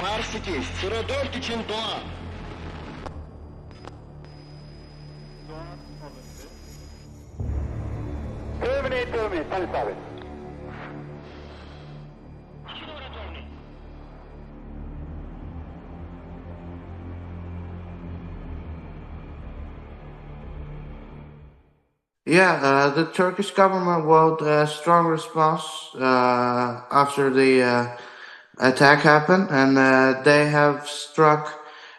Pars 2, sıra 4 için Doğan. Terminator me, 27. Yeah, the Turkish government wrote a strong response after the attack happened, and they have struck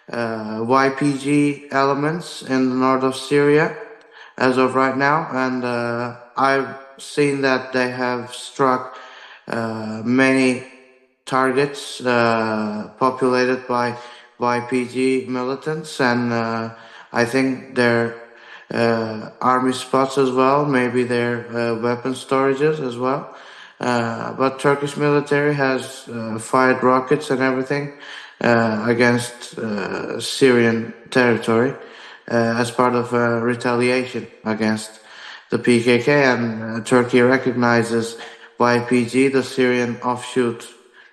YPG elements in the north of Syria as of right now, and I've seen that they have struck many targets populated by YPG militants, and I think their army spots as well, maybe their weapon storages as well. But Turkish military has fired rockets and everything against Syrian territory as part of retaliation against the PKK, and Turkey recognizes YPG, the Syrian offshoot,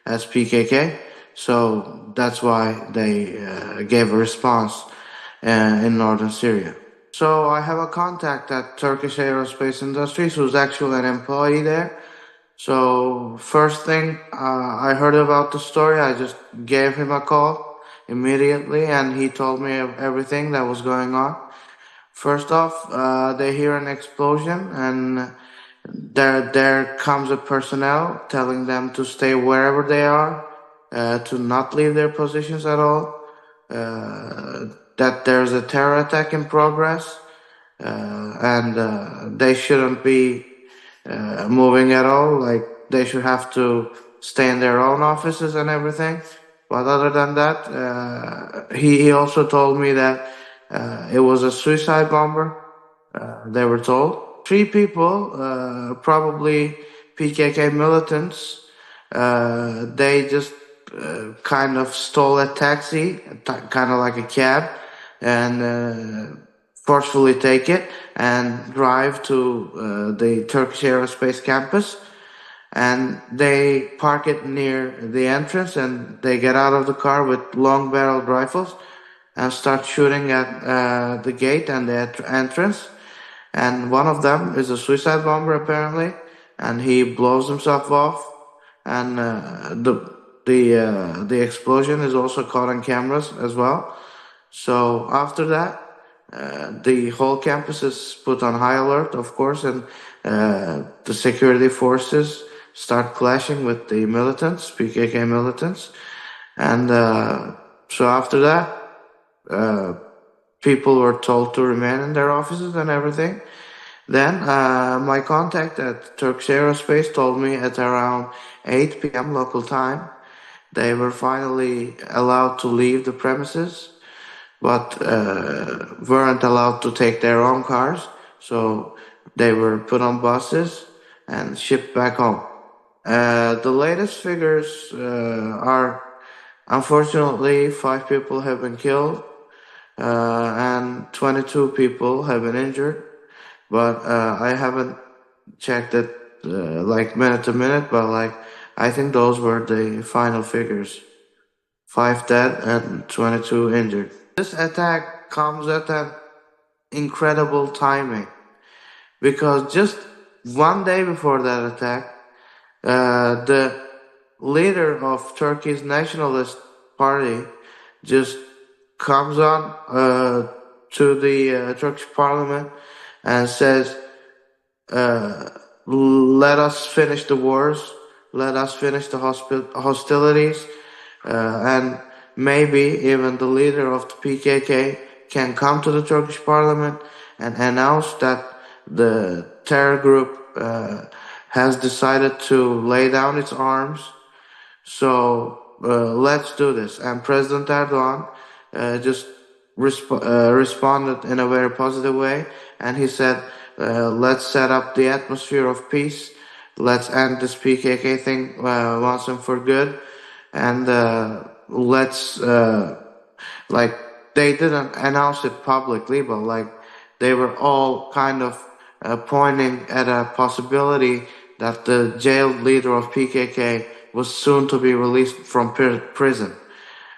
as PKK. So that's why they gave a response in northern Syria. So I have a contact at Turkish Aerospace Industries who's actually an employee there. So first thing I heard about the story, I just gave him a call immediately, and he told me everything that was going on. First off, they hear an explosion, and there comes a personnel telling them to stay wherever they are, to not leave their positions at all. That there's a terror attack in progress, and they shouldn't be moving at all. Like, they should have to stay in their own offices and everything. But other than that, he also told me that it was a suicide bomber. They were told 3 people, probably PKK militants. They just kind of stole a taxi, kind of like a cab, and forcefully take it and drive to the Turkish Aerospace campus. And they park it near the entrance, and they get out of the car with long-barreled rifles and start shooting at the gate and the entrance. And one of them is a suicide bomber apparently, and he blows himself off. And the explosion is also caught on cameras as well. So after that, the whole campus is put on high alert, of course, and the security forces start clashing with the militants, PKK militants. And so after that, people were told to remain in their offices and everything. Then my contact at Turkish Aerospace told me at around 8 p.m. local time, they were finally allowed to leave the premises, but weren't allowed to take their own cars. So they were put on buses and shipped back home. The latest figures are, unfortunately, 5 people have been killed and 22 people have been injured. But I haven't checked it like minute to minute, but like I think those were the final figures. 5 dead and 22 injured. This attack comes at an incredible timing, because just one day before that attack, the leader of Turkey's nationalist party just comes on to the Turkish parliament and says, let us finish the wars, let us finish the hostilities, and maybe even the leader of the PKK can come to the Turkish parliament and announce that the terror group has decided to lay down its arms. So let's do this. And President Erdogan just responded in a very positive way, and he said, let's set up the atmosphere of peace. Let's end this PKK thing once and for good. And let's, like, they didn't announce it publicly, but like they were all kind of pointing at a possibility that the jailed leader of PKK was soon to be released from prison.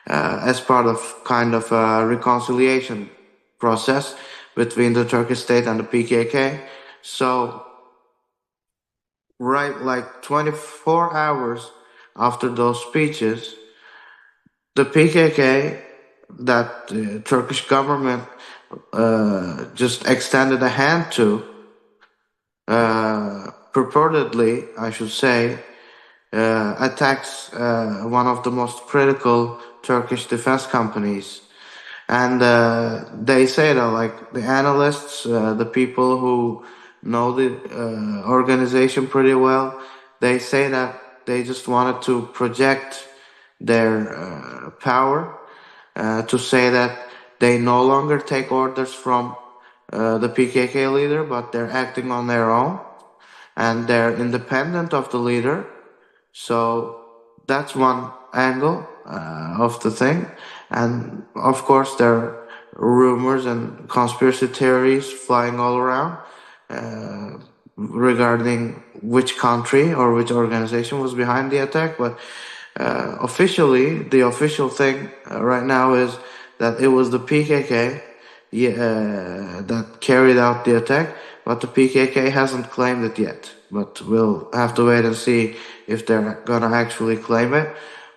as part of kind of a reconciliation process between the Turkish state and the PKK. So, right, like 24 hours after those speeches, the PKK, that the Turkish government just extended a hand to, purportedly, I should say, attacks one of the most critical Turkish defense companies. And they say that, like, the analysts, the people who know the organization pretty well, they say that they just wanted to project their power, to say that they no longer take orders from the PKK leader, but they're acting on their own and they're independent of the leader. So that's one angle of the thing. And of course, there are rumors and conspiracy theories flying all around regarding which country or which organization was behind the attack. But officially, the official thing right now is that it was the PKK that carried out the attack, but the PKK hasn't claimed it yet. But we'll have to wait and see if they're gonna actually claim it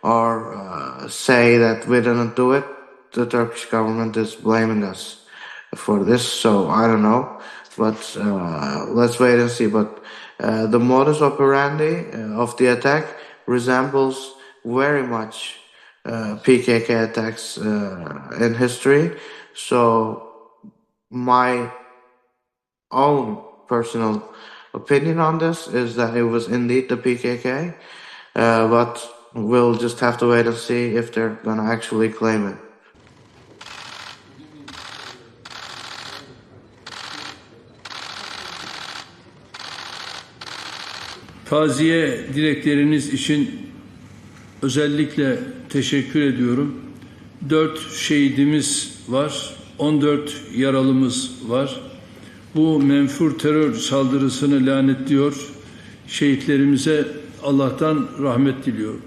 or say that we didn't do it. The Turkish government is blaming us for this, so I don't know. But let's wait and see. But the modus operandi of the attack resembles very much PKK attacks in history. So my own personal opinion on this is that it was indeed the PKK, but we'll just have to wait and see if they're gonna actually claim it. Taziye dilekleriniz için özellikle teşekkür ediyorum. 4 şehidimiz var, 14 yaralımız var. Bu menfur terör saldırısını lanetliyor. Şehitlerimize Allah'tan rahmet diliyorum.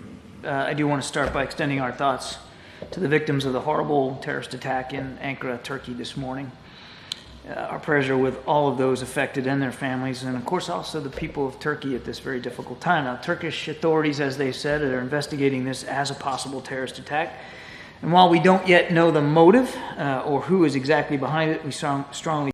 I do want to start by extending our thoughts to the victims of the horrible terrorist attack in Ankara, Turkey this morning. Our prayers are with all of those affected and their families, and of course also the people of Turkey at this very difficult time. Now, Turkish authorities, as they said, are investigating this as a possible terrorist attack. And while we don't yet know the motive or who is exactly behind it, we strongly